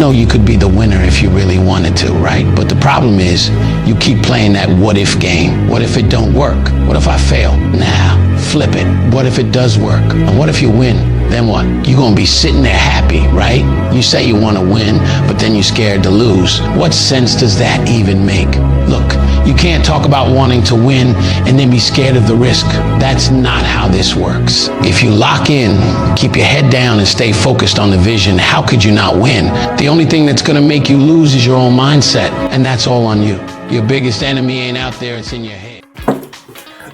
know you could be the winner if you really wanted to, right? But the problem is you keep playing that what if game. What if it don't work? What if I fail? Nah, flip it. What if it does work? And what if you win? Then what? You're gonna be sitting there happy, right? You say you wanna win, but then you're scared to lose. What sense does that even make? Look, you can't talk about wanting to win and then be scared of the risk. That's not how this works. If you lock in, keep your head down and stay focused on the vision, how could you not win? The only thing that's gonna make you lose is your own mindset, and that's all on you. Your biggest enemy ain't out there, it's in your head.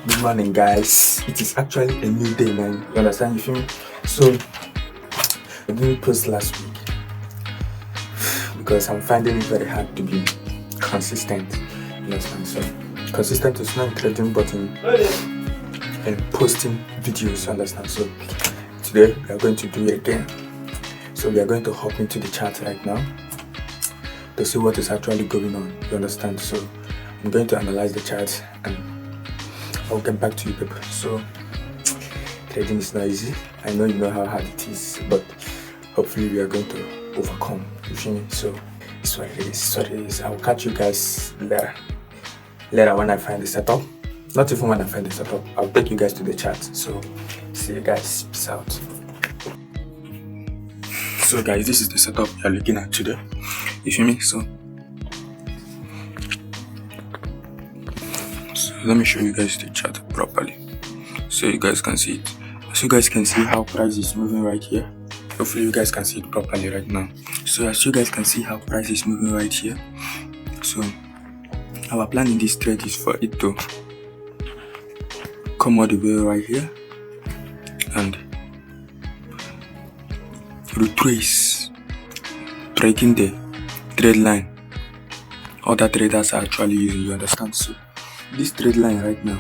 Good morning, guys. It is actually a new day, man. You understand? You feel me? So I didn't post last week because I'm finding it very hard to be consistent. You understand? So consistent is not including button and posting videos. You understand? So today we are going to do it again. So we are going to hop into the chat right now to see what is actually going on. You understand? So I'm going to analyze the chat and I'll get back to you people. So trading is not easy. I know you know how hard it is, but hopefully we are going to overcome. You feel me? So it's what it is. It's what it is. I'll catch you guys later. Later when I find the setup. Not even when I find the setup. I'll take you guys to the chat. So see you guys. Peace out. So guys, this is the setup we are looking at today. You feel me? So let me show you guys the chart properly so you guys can see it. So you guys can see how price is moving right here. Hopefully you guys can see it properly right now. So as you guys can see how price is moving right here. So our plan in this trade is for it to come all the way right here and retrace, breaking the trade line other traders are actually using. You understand? So this trade line right now,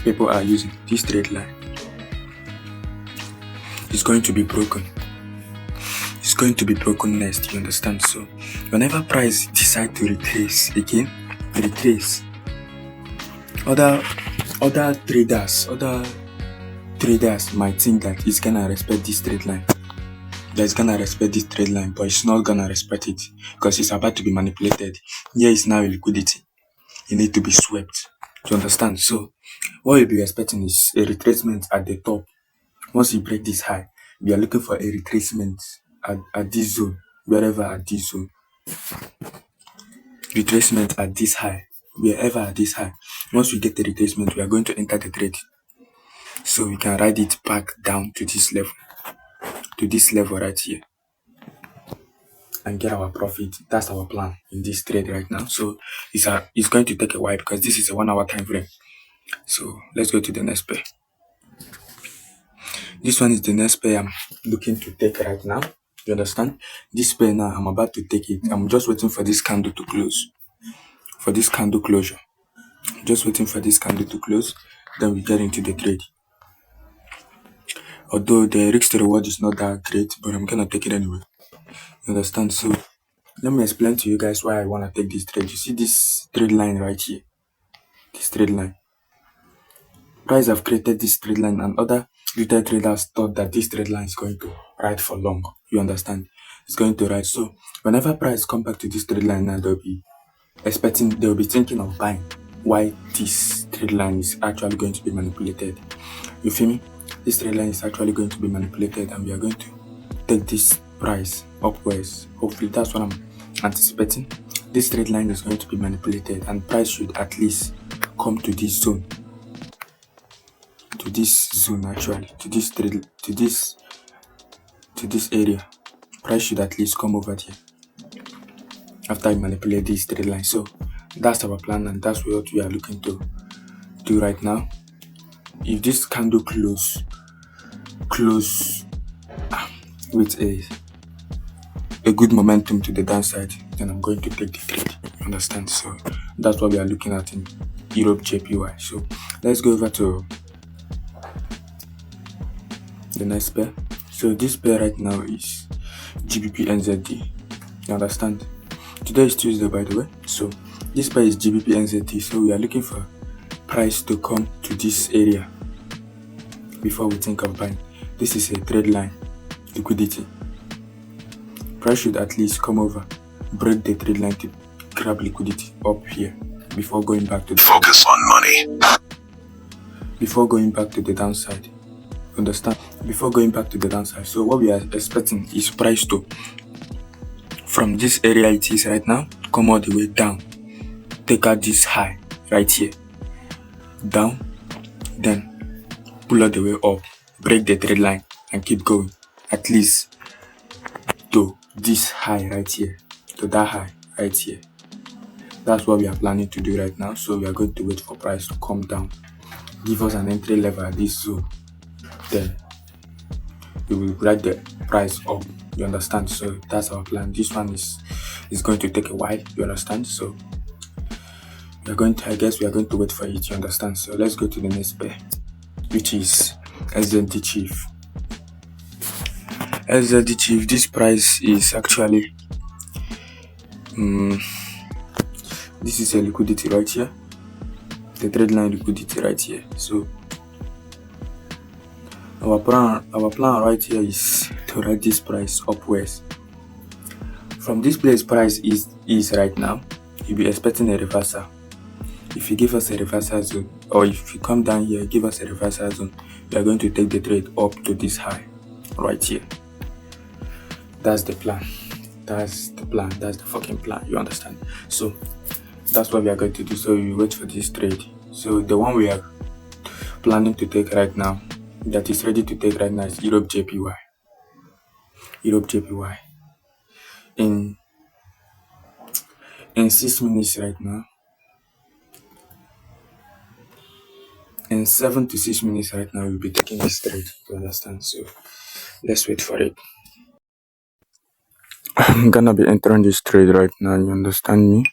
people are using this trade line. It's going to be broken. It's going to be broken next. You understand? So whenever price decide to retrace again, other traders might think that it's gonna respect this trade line. That it's gonna respect this trade line, but it's not gonna respect it because it's about to be manipulated. Here is now a liquidity. You need to be swept. To understand? So what you'll be expecting is a retracement at the top. Once you break this high, we are looking for a retracement at this zone, wherever at this zone. Retracement at this high, wherever at this high. Once we get the retracement, we are going to enter the trade. So we can ride it back down to this level right here and get our profit. That's our plan in this trade right now. So it's going to take a while because this is a 1 hour time frame. So let's go to the next pair. This one is the next pair I'm looking to take right now. You understand? This pair now, I'm about to take it. I'm just waiting for this candle to close. For this candle closure. Just waiting for this candle to close. Then we get into the trade. Although the risk to reward is not that great, but I'm gonna take it anyway. You understand? So let me explain to you guys why I wanna take this trade. You see this trade line right here. This trade line. Price have created this trade line and other retail traders thought that this trade line is going to ride for long. You understand? It's going to ride. So whenever price come back to this trade line now, they'll be thinking of buying. Why this trade line is actually going to be manipulated. You feel me? This trade line is actually going to be manipulated and we are going to take this price upwards. Hopefully that's what I'm anticipating. This trade line is going to be manipulated and price should at least come to this zone. To this zone actually. To this area. Price should at least come over here. After I manipulate this trade line. So that's our plan and that's what we are looking to do right now. If this candle close with a good momentum to the downside, then I'm going to take the trade. Understand? So that's what we are looking at in Europe JPY. So let's go over to the next pair. So this pair right now is GBP NZD. You understand? Today is Tuesday, by the way. So this pair is GBP NZD. So we are looking for price to come to this area before we think of buying. This is a trade line. liquidity. Price should at least come over, break the trade line to grab liquidity up here before going back to the Focus on money. before going back to the downside. Understand? Before going back to the downside. So what we are expecting is price to, from this area it is right now, come all the way down, take out this high right here, down, then pull all the way up, break the trend line and keep going, at least to this high right here, to that high right here. That's what we are planning to do right now. So we are going to wait for price to come down, give us an entry level at this zone, then we will ride the price up. You understand? So that's our plan. This one is going to take a while. You understand? So we are going to, I guess we are going to wait for it. You understand? So let's go to the next pair, which is SZD Chief. SZD Chief, this price is actually this is a liquidity right here, the trade line liquidity right here. So our plan right here is to ride this price upwards. From this place price is right now, you'll be expecting a reversal. If you give us a reversal zone, or if you come down here, give us a reversal zone, we are going to take the trade up to this high right here. That's the plan. That's the plan. That's the fucking plan. You understand? So that's what we are going to do. So we wait for this trade. So the one we are planning to take right now, that is ready to take right now, is Europe JPY. Europe JPY. In 6 minutes right now. In 7 to 6 minutes right now, we'll be taking this trade. You understand? So let's wait for it. I'm gonna be entering this trade right now. You understand me?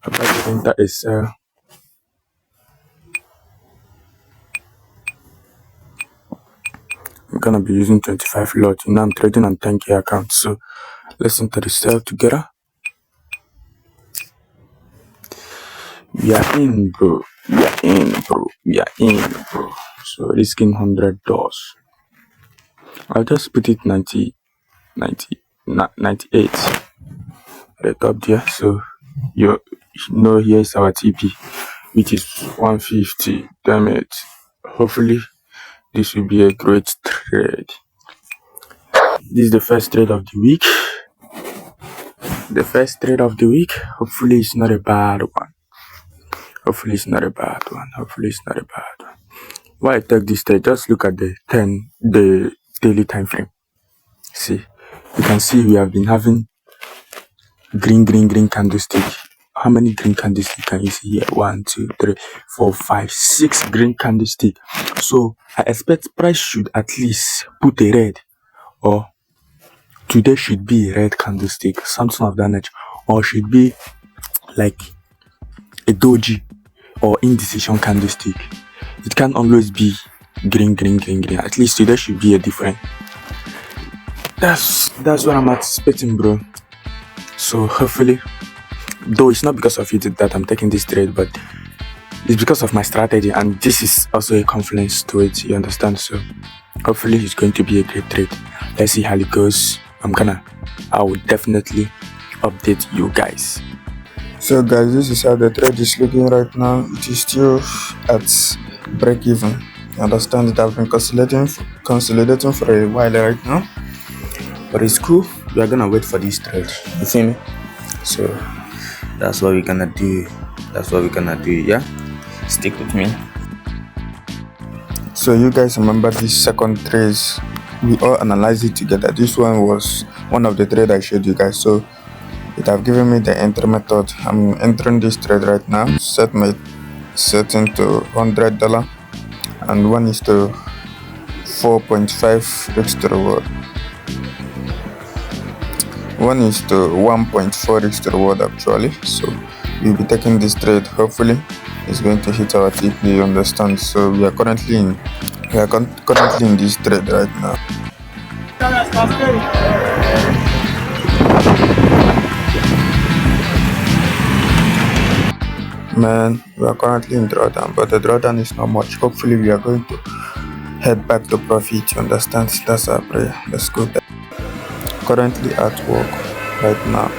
I'm about to enter a sell. I'm gonna be using 25 lot. You know, I'm trading on 10K account. So let's enter the sell together. We are in, bro. We are in, bro. We are in, bro. So risking $100. I'll just put it 98 at the top there. So you know, here's our TP, which is 150. Damn it. Hopefully this will be a great trade. This is the first trade of the week. The first trade of the week. Hopefully it's not a bad one. Hopefully it's not a bad one. Hopefully it's not a bad one. Why I take this trade, just look at the daily time frame. See, you can see we have been having green candlestick. How many green candlestick can you see here? 1, 2, 3, 4, 5, 6 green candlestick. So I expect price should at least put a red, or today should be a red candlestick, something of that nature, or should be like a doji or indecision candlestick. It can't always be green. At least today should be a different. That's what I'm anticipating, bro. So hopefully, though it's not because of it that I'm taking this trade, but it's because of my strategy, and this is also a confluence to it. You understand? So hopefully it's going to be a great trade. Let's see how it goes. I will definitely update you guys. So guys, this is how the trade is looking right now. It is still at break even. You understand? It has been consolidating for a while right now, but it's cool. We are gonna wait for this trade. You see me? So that's what we're gonna do. Yeah, stick with me. So you guys remember this second trade? We all analyzed it together. This one was one of the trade I showed you guys. So it have given me the entry method. I'm entering this trade right now. Set my setting to $100, and one is to 4.5 risk to reward. One is to 1.4 risk to reward actually. So we'll be taking this trade. Hopefully it's going to hit our TP. You understand? So we are currently in this trade right now. Man, we are currently in drawdown, but the drawdown is not much. Hopefully we are going to head back to profit. You understand? That's our prayer. Let's go there. Currently at work right now.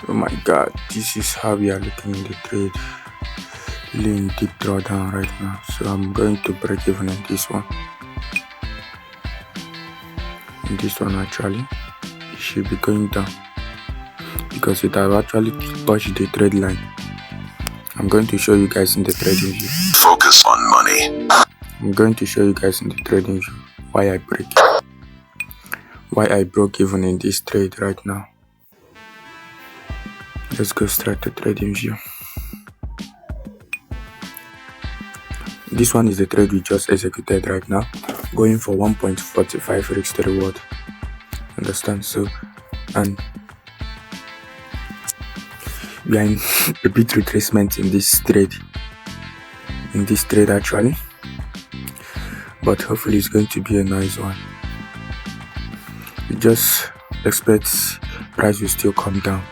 Oh my god, this is how we are looking in the trade. Really in deep drawdown right now. So I'm going to break even in this one. In this one actually, it should be going down because it has actually touched the trade line. I'm going to show you guys in the trading view. Focus on money. I'm going to show you guys in the trading view why I broke even in this trade right now. Let's go straight to trading view. This one is the trade we just executed right now, going for 1.45 risk to reward. Understand? So, and we are in a bit retracement in this trade. Actually, but hopefully it's going to be a nice one. We just expect price will still come down.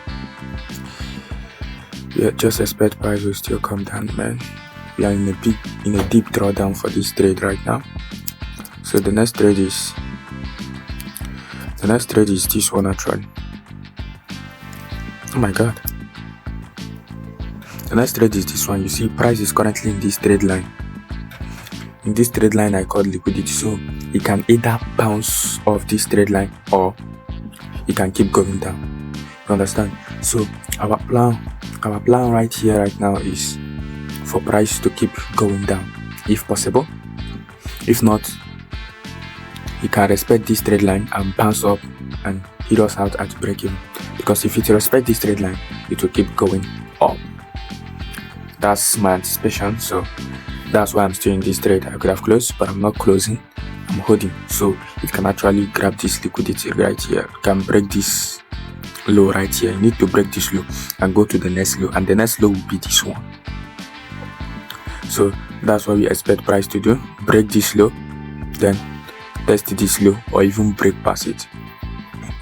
Man. We are in a deep drawdown for this trade right now. So the next trade is this one actually. Oh my god. The next trade is this one. You see, price is currently in this trade line. In this trade line I called liquidity, so it can either bounce off this trade line or it can keep going down. You understand? So our plan right here right now is for price to keep going down if possible. If not, it can respect this trade line and bounce up and hit us out at break even, because if it respect this trade line, it will keep going up. That's my anticipation, so that's why I'm still in this trade. I could have closed, but I'm not closing, I'm holding, so it can actually grab this liquidity right here. It can break this low right here. You need to break this low and go to the next low, and the next low will be this one. So that's what we expect price to do: break this low, then test this low, or even break past it.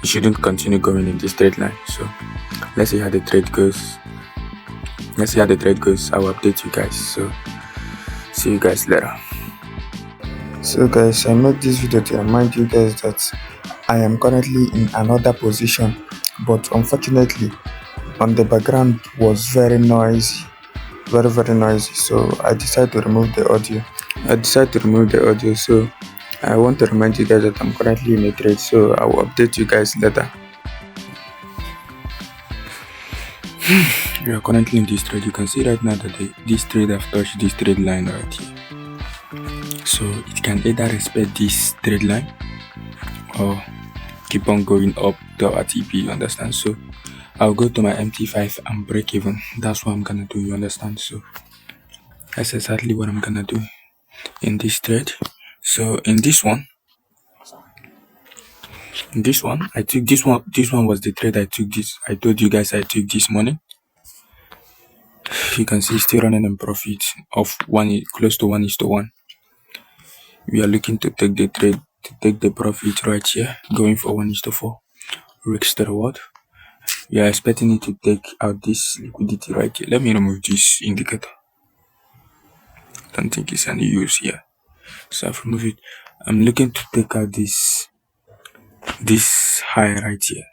It shouldn't continue going in this trade line. So let's see how the trade goes. I will update you guys. So see you guys later. So guys, I made this video to remind you guys that I am currently in another position, but unfortunately on the background was very noisy, very noisy, so I decided to remove the audio. So I want to remind you guys that I'm currently in a trade, so I will update you guys later. We are currently in this trade. You can see right now that this trade have touched this trade line right here. So it can either respect this trade line or keep on going up to our TP, you understand? So I'll go to my MT5 and break even. That's what I'm gonna do, you understand? So that's exactly what I'm gonna do in this trade. So in this one I took this one was the trade I told you guys I took this morning. You can see still running in profit of close to 1:1. We are looking to take the trade, to take the profit right here, going for 1:4 risk to reward. We are expecting it to take out this liquidity right here. Let me remove this indicator. Don't think it's any use here, so I've removed it. I'm looking to take out this high right here.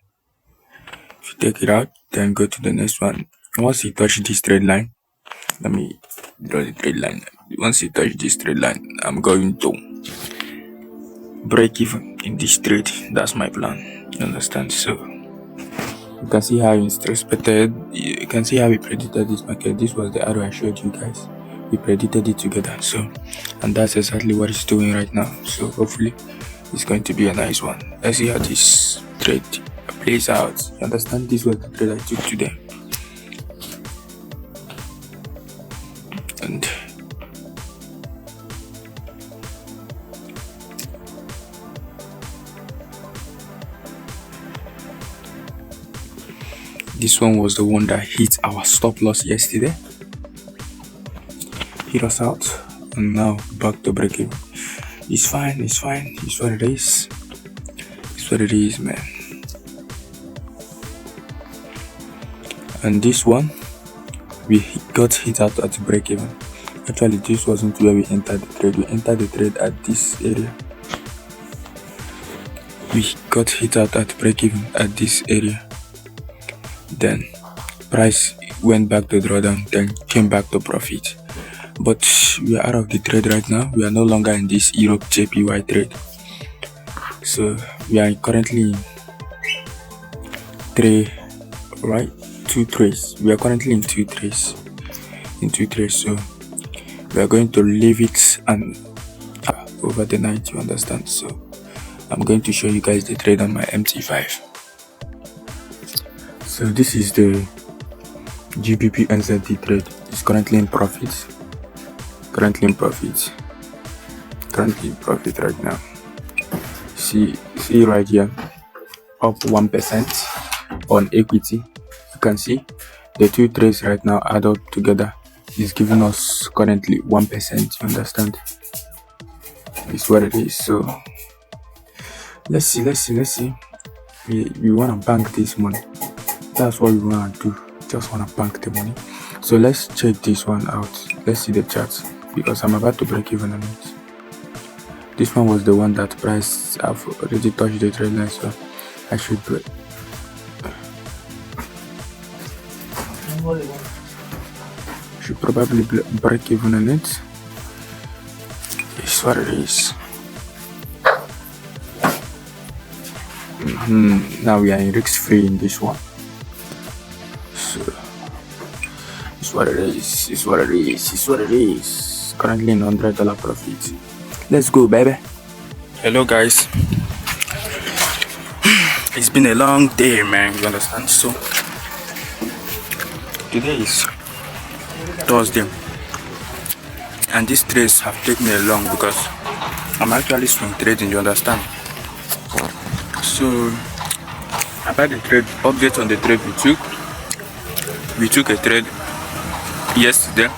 If you take it out, then go to the next one. Once you touch this trade line, let me draw the trade line. Once you touch this trade line, I'm going to break even in this trade. That's my plan, you understand? So you can see how it's expected. You can see how we predicted this market. This was the arrow I showed you guys. We predicted it together, so, and that's exactly what it's doing right now. So hopefully it's going to be a nice one. Let's see how this trade plays out. You understand? This was the trade I took today, and This one was the one that hit our stop loss yesterday. Hit us out, and now back to break even. It's fine, it's fine, it's what it is. It's what it is, man. And this one, we got hit out at break even. Actually, this wasn't where we entered the trade. We entered the trade at this area. We got hit out at break even at this area. Then price went back to drawdown, then came back to profit. But we are out of the trade right now. We are no longer in this Europe JPY trade. So we are currently in two trades. We are currently in two trades. So we are going to leave it and over the night, you understand. So I'm going to show you guys the trade on my MT5. So this is the GBP NZD trade. It's currently in profit. Currently in profit right now. See right here, up 1% on equity. You can see the two trades right now add up together is giving us currently 1%. You understand? It's what it is. So let's see. We want to bank this money. That's what we want to do. Just want to bank the money. So let's check this one out. Let's see the charts, because I'm about to break even on it. This one was the one that price have already touched the trend line, so I should break. Should probably break even on it. It's what it is. Now we are in risk free in this one. So it's what it is. Currently in $100 profit. Let's go, baby. Hello guys. It's been a long day, man, you understand? So today is Thursday, and these trades have taken me long because I'm actually swing trading, you understand? So about the trade, update on the trade we took a trade yesterday.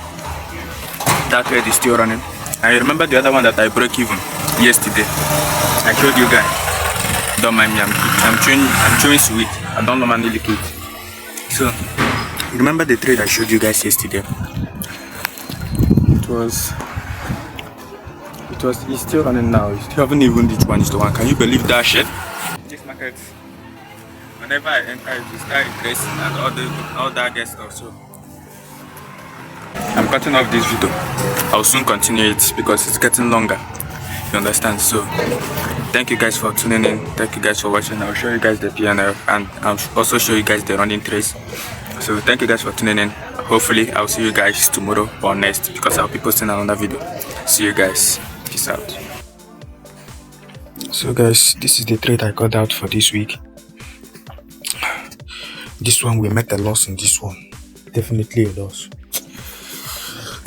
That trade is still running. I remember the other one that I broke even yesterday. I showed you guys. Don't mind me, I'm chewing sweet. I don't normally lick it. So remember the trade I showed you guys yesterday? It's still running now. You still haven't even reached 1:1. Can you believe that shit? This market, whenever I enter, it start increasing and all that gets stuff. So I'm cutting off this video. I'll soon continue it because it's getting longer. You understand? So thank you guys for tuning in. Thank you guys for watching. I'll show you guys the PNL and I'll also show you guys the running trades. So thank you guys for tuning in. Hopefully I'll see you guys tomorrow or next, because I'll be posting another video. See you guys. Peace out. So guys, this is the trade I got out for this week. This one, we met a loss in this one. Definitely a loss.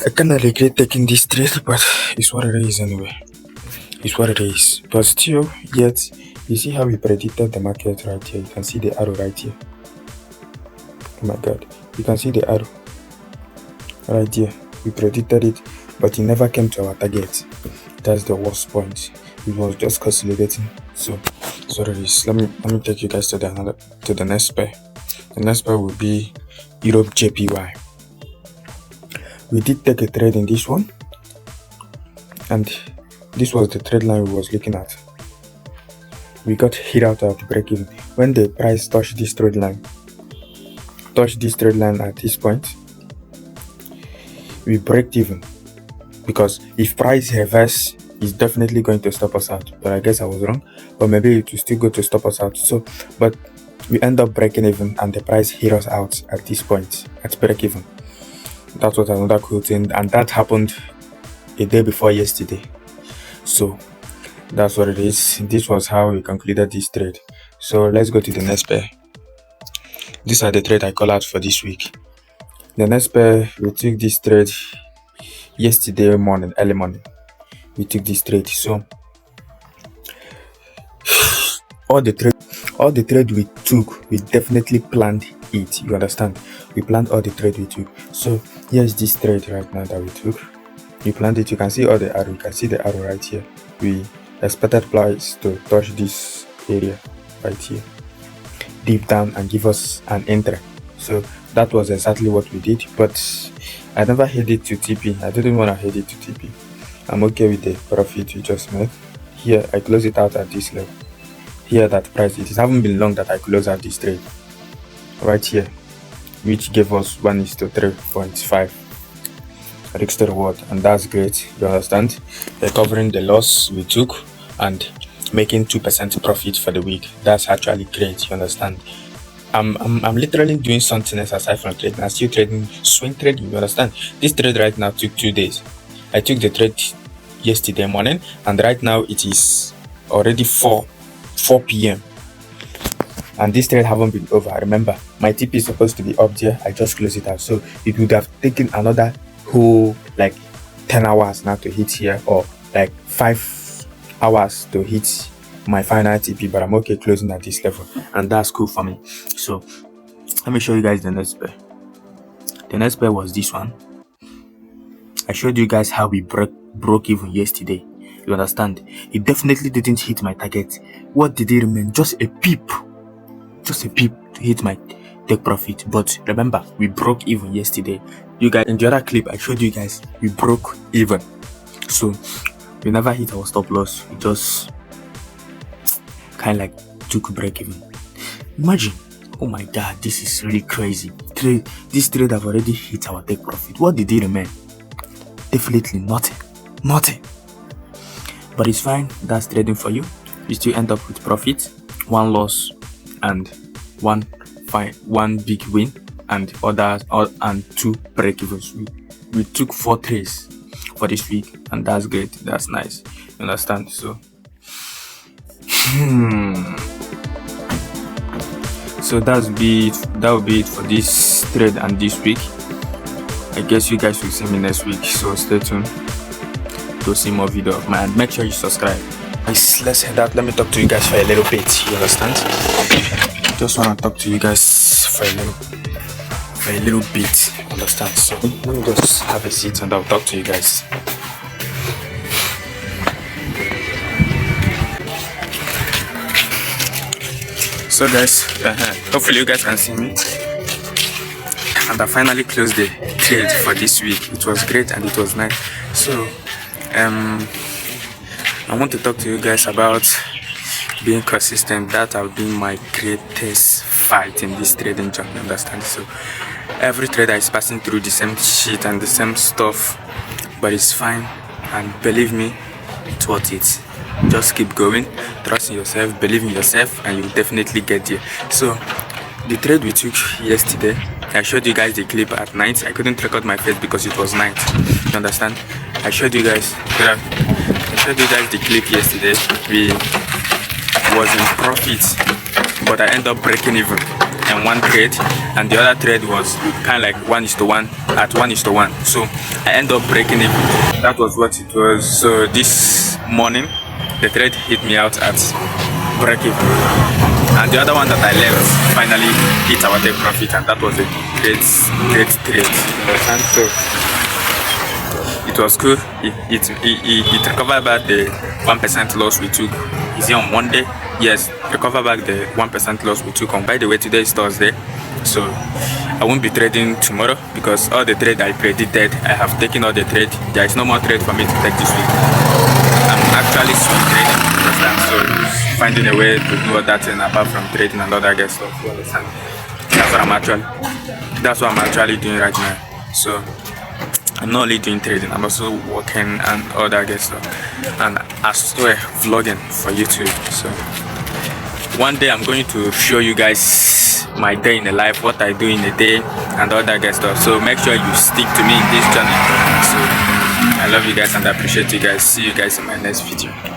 I kinda regret taking this trade, but it's what it is anyway. It's what it is. But still, yet, you see how we predicted the market right here. You can see the arrow right here. Oh my god. You can see the arrow right here. We predicted it, but it never came to our target. That's the worst point. It was just consolidating. So that's what it is. Let me take you guys to the next pair. The next pair will be Europe JPY. We did take a trade in this one, and this was the trade line we was looking at. We got hit out at the break even. When the price touched this trade line at this point, we break even, because if price reverse, it's definitely going to stop us out. But I guess I was wrong, but maybe it will still go to stop us out. So but we end up breaking even, and the price hit us out at this point at break even. That was another cool thing, and that happened a day before yesterday. So that's what it is. This was how we concluded this trade. So let's go to the next pair. These are the trade I call out for this week. The next pair, we took this trade yesterday morning, early morning. We took this trade. So all the trade we took, we definitely planned hit. You understand? We planned all the trade we took. So here's this trade right now that we took. We planned it. You can see all the arrow. You can see the arrow right here. We expected price to touch this area right here, deep down, and give us an entry. So that was exactly what we did. But I never hit it to TP. I didn't want to hit it to TP. I'm okay with the profit we just made. Here I close it out at this level. Here that price, it hasn't been long that I close out this trade right here, which gave us 1:3.5 risk to reward, and that's great. You understand? Recovering the loss we took and making 2% profit for the week. That's actually great. You understand? I'm literally doing something else aside from trading. I'm still trading, swing trading. You understand? This trade right now took 2 days. I took the trade yesterday morning, and right now it is already 4 p.m. and this trade haven't been over. Remember, my TP is supposed to be up there. I just closed it out, so it would have taken another whole like 10 hours now to hit here, or like 5 hours to hit my final TP, but I'm okay closing at this level, and that's cool for me. So let me show you guys the next pair. The next pair was this one. I showed you guys how we broke even yesterday. You understand? It definitely didn't hit my target. What did it remain? Just a peep to hit my take profit. But remember, we broke even yesterday. You guys, in the other clip I showed you guys, we broke even. So we never hit our stop loss. We just kind of like took break even. Imagine, oh my god, this is really crazy. This trade have already hit our take profit. What did it remain? Definitely nothing. But it's fine. That's trading for you. You still end up with profit, 1 loss, and one big win, and 2 break evens. We took 4 trades for this week, and that's great. That's nice. You understand? So so that will be it for this trade and this week. I guess you guys will see me next week, so stay tuned to see more video of mine. Make sure you subscribe. Let's head out. Let me talk to you guys for a little bit. You understand? Just want to talk to you guys for a little bit. Understand? So let me just have a seat and I'll talk to you guys. So guys, hopefully you guys can see me. And I finally closed the trade for this week. It was great and it was nice. So I want to talk to you guys about being consistent. That has been my greatest fight in this trading journey. Understand? So every trader is passing through the same shit and the same stuff, but it's fine, and believe me, it's worth it. Just keep going, trust in yourself, believe in yourself, and you'll definitely get there. So the trade we took yesterday, I showed you guys the clip at night. I couldn't record my face because it was night. You understand? I showed you guys the clip yesterday. We was in profit, but I ended up breaking even in one trade, and the other trade was kind of like 1:1 at 1:1. So I ended up breaking even. That was what it was. So this morning the trade hit me out at break even, and the other one that I left finally hit our take profit, and that was a great trade. And so it was cool. It recovered back the 1% loss we took. Is it on Monday? Yes, recover back the 1% loss we took on. By the way, today is Thursday, so I won't be trading tomorrow because all the trade I predicted, I have taken all the trade. There is no more trade for me to take this week. I'm actually swing trading, so finding a way to do other thing apart from trading and other good stuff. You understand? That's what I'm actually doing right now. So I'm not only doing trading, I'm also working and other good stuff, and as well vlogging for YouTube. So one day I'm going to show you guys my day in the life, what I do in a day and other good stuff. So make sure you stick to me in this channel. So I love you guys and I appreciate you guys. See you guys in my next video.